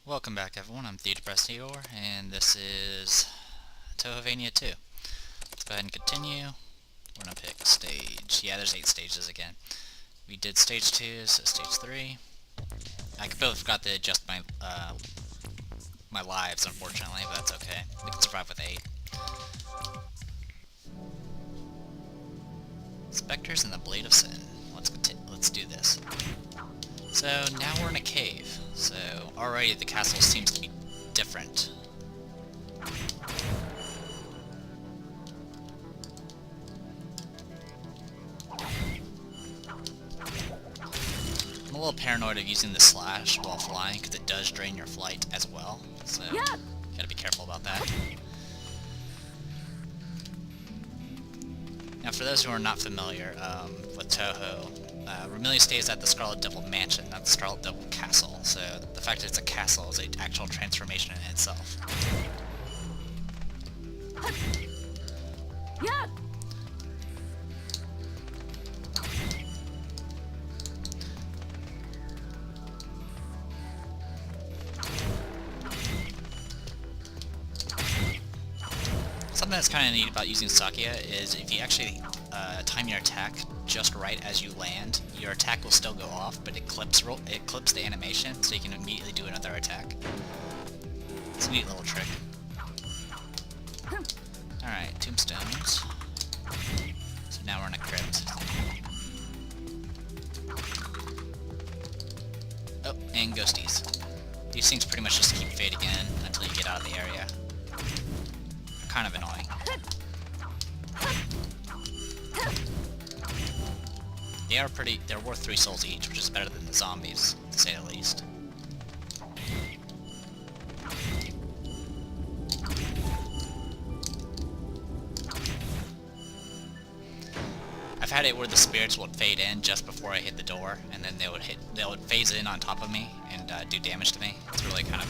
Welcome back everyone, I'm Theodore, and this is Touhouvania 2. Let's go ahead and continue. We're gonna pick stage. Yeah, there's 8 stages again. We did stage 2, so stage 3. I completely forgot to adjust my lives, unfortunately, but that's okay. We can survive with 8. Spectres and the Blade of Sin. Let's do this. So now we're in a cave. So already the castle seems to be different. I'm a little paranoid of using the slash while flying because it does drain your flight as well. So gotta be careful about that. Now for those who are not familiar with Touhou, Romelia stays at the Scarlet Devil Mansion, not the Scarlet Devil Castle, so the fact that it's a castle is an actual transformation in itself. Something that's kind of neat about using Sakia is if you actually time your attack just right as you land, your attack will still go off, but it clips the animation, so you can immediately do another attack. It's a neat little trick. Alright, tombstones. So now we're in a crypt. Oh, and ghosties. These things pretty much just keep fading in until you get out of the area. Kind of annoying. They're worth 3 souls each, which is better than the zombies, to say the least. I've had it where the spirits would fade in just before I hit the door, and then they would phase in on top of me and do damage to me. It's really kind of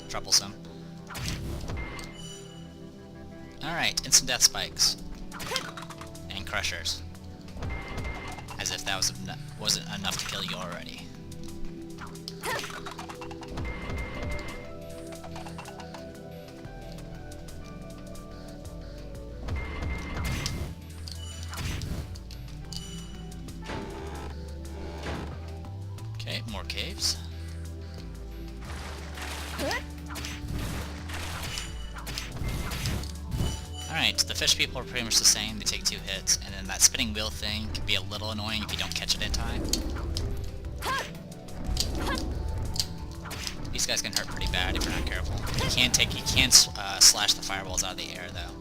troublesome. Alright, instant death spikes. And crushers. As if that wasn't enough to kill you already. Okay, more caves. Alright, the fish people are pretty much the same, they take 2 hits, and then that spinning wheel thing can be a little annoying if you don't catch it in time. These guys can hurt pretty bad if you're not careful. You can slash the fireballs out of the air though.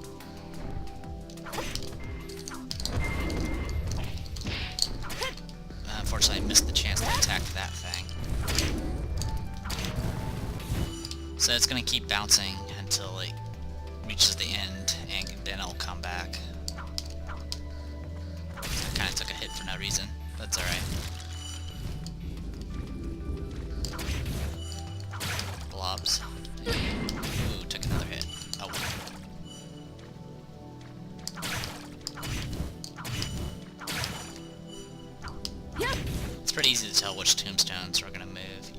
Unfortunately I missed the chance to attack that thing. So it's gonna keep bouncing until it reaches the end, and then it'll come back. I kinda took a hit for no reason, but that's alright. Blobs. Ooh, took another hit. Oh. It's pretty easy to tell which tombstones are gonna move.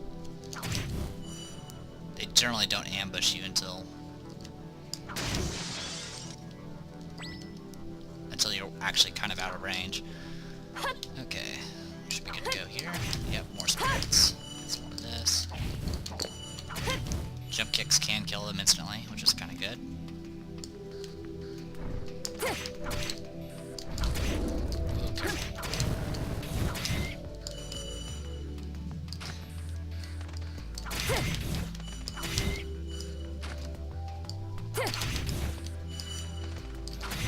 They generally don't ambush you until you're actually kind of out of range. Okay, should be good to go here. Yep, more spirits. Some more of this. Jump kicks can kill them instantly, which is kind of good. Ooh, careful.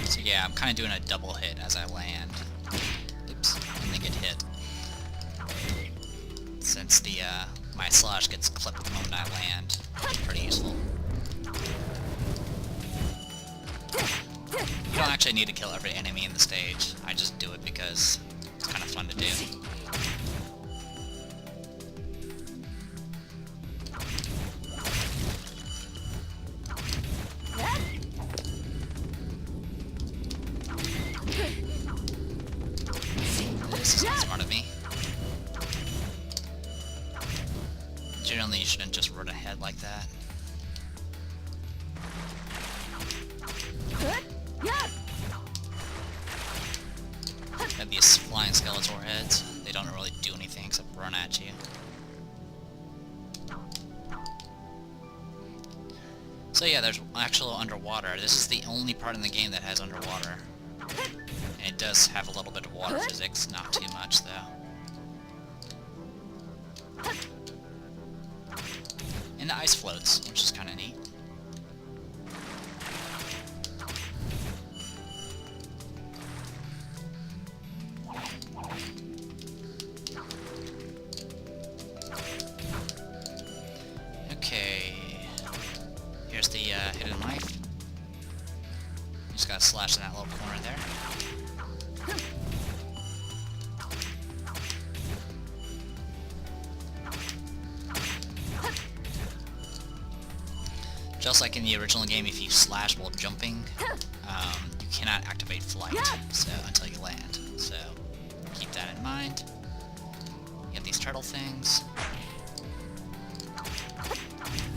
So yeah, I'm kind of doing a double hit as I land. Oops, and then get hit. Since my slash gets clipped the moment I land, which is pretty useful. You don't actually need to kill every enemy in the stage. I just do it because it's kind of fun to do. This is not smart of me. Normally you shouldn't just run ahead like that. Got these flying Skeletor heads. They don't really do anything except run at you. So yeah, there's actual underwater. This is the only part in the game that has underwater. And it does have a little bit of water physics, not too much though. And the ice floats, which is kind of neat. Okay, here's the hidden life. Just gotta slash in that little corner there. Just like in the original game, if you slash while jumping, you cannot activate flight until you land. So keep that in mind. You have these turtle things.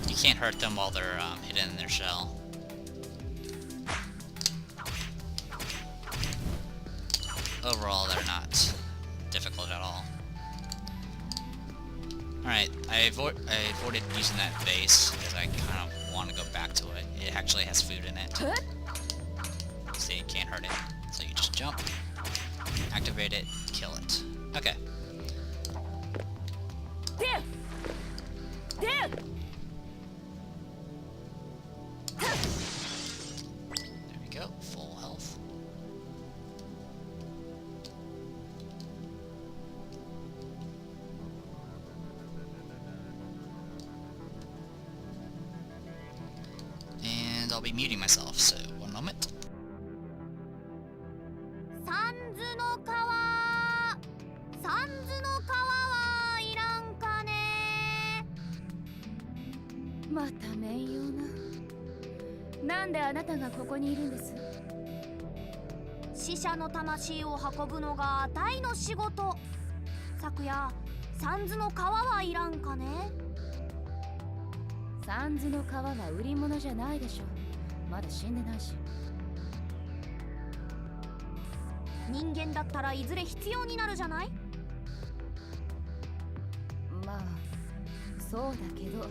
You can't hurt them while they're hidden in their shell. Overall, they're not difficult at all. Alright, I avoided using that base because I kind of want to go back to it. It actually has food in it. See, you can't hurt it. So you just jump, activate it, kill it. Okay. There we go, full health. And I'll be muting myself, so one moment.また面用な。なんであなたがここにいるんです？死者の魂を運ぶのが大の仕事。昨夜、サンズの皮はいらんかね？サンズの皮は売り物じゃないでしょ。まだ死んでないし。人間だったらいずれ必要になるじゃない？まあ、そうだけど。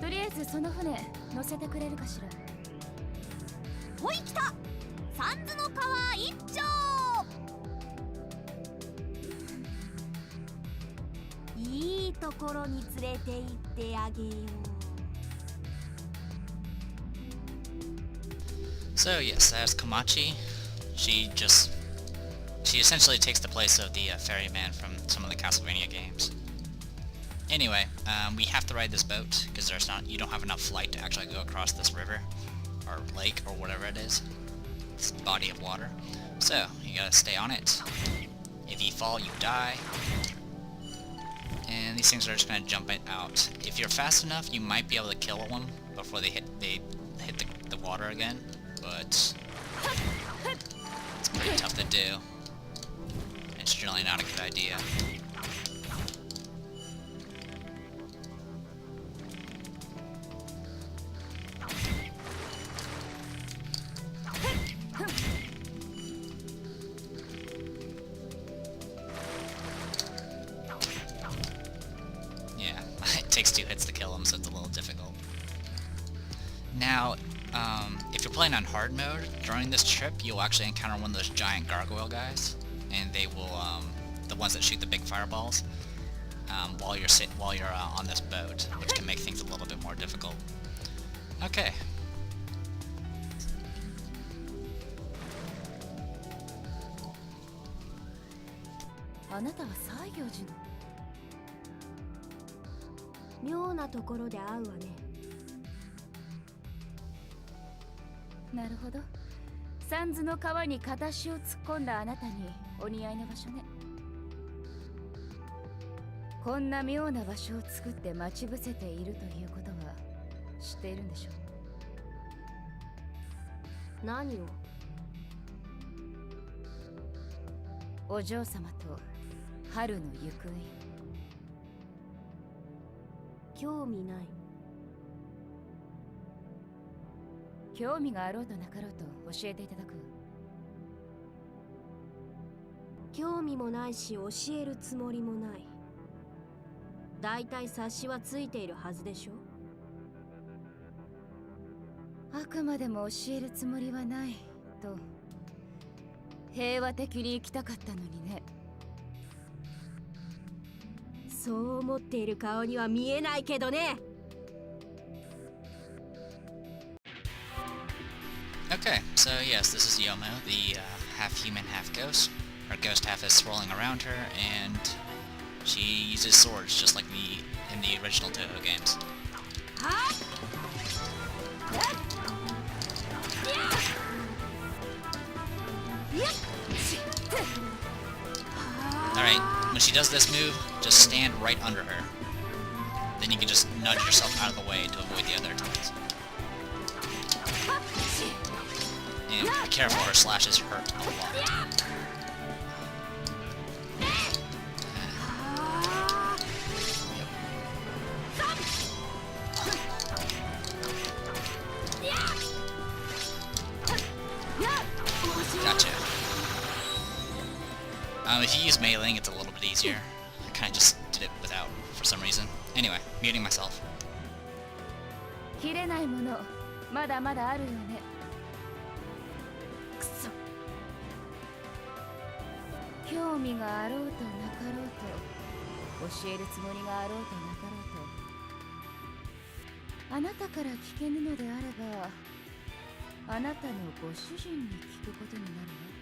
とりあえずその船乗せてくれるかしら。ほい来た。サンズの皮一丁。いいところに連れて行ってあげよう。So yes, that's Komachi. She essentially takes the place of the ferryman from some of the Castlevania games. Anyway, we have to ride this boat because you don't have enough flight to actually go across this river or lake or whatever it is. This body of water. So you gotta stay on it. If you fall, you die. And these things are just gonna jump it out. If you're fast enough, you might be able to kill one before they hit the water again. But it's pretty tough to do. It's generally not a good idea. Yeah, it takes 2 hits to kill him, so it's a little difficult. Now, if you're playing on hard mode, during this trip, you'll actually encounter one of those giant gargoyle guys, and they will, the ones that shoot the big fireballs, while you're on this boat, which can make things a little bit more difficult. Okay. "妙なところで会うわね。なるほど。サンズの川に片足を突っ込んだあなたにお似合いの場所ね。こんな妙な場所を作って待ち伏せているということは知っているんでしょう。何を？お嬢様と春の行方。興味ない。興味があろうとなかろうと教えていただく。興味もないし教えるつもりもない。だいたい察しはついているはずでしょ。あくまでも教えるつもりはないと平和的に生きたかったのにね。そう思っている顔には見えないけどね。Okay, so yes, this is Yomo, the half human, half ghost. Her ghost half is swirling around her, and she uses swords just like in the original Touhou games. Alright, when she does this move, just stand right under her. Then you can just nudge yourself out of the way to avoid the other attacks. And be careful, her slashes hurt a lot. Gotcha. If you use meleeing, it's a little bit easier. I kind of just did it without, for some reason. Anyway, muting myself. 切れないものまだまだあるよね。くそ。興味があろうとなかろうと教えるつもりがあろうとなかろうとあなたから聞けぬのであればあなたのご主人に聞くことになるね。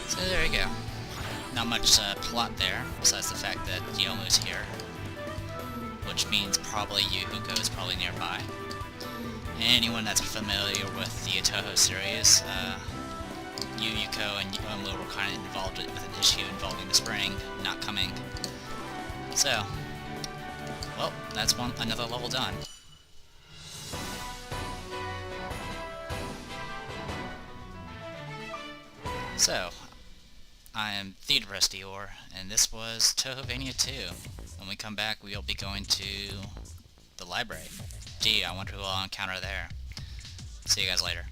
So there you go. Not much plot there, besides the fact that Yomu's here. Which means probably Yuhuko is probably nearby. Anyone that's familiar with the Touhou series, Yuko and Yomu were kind of involved with an issue involving the spring not coming. So, well, that's another level done. So, I am Theater Dior, and this was Touhouvania 2. When we come back, we'll be going to the library. Gee, I wonder who I'll encounter there. See you guys later.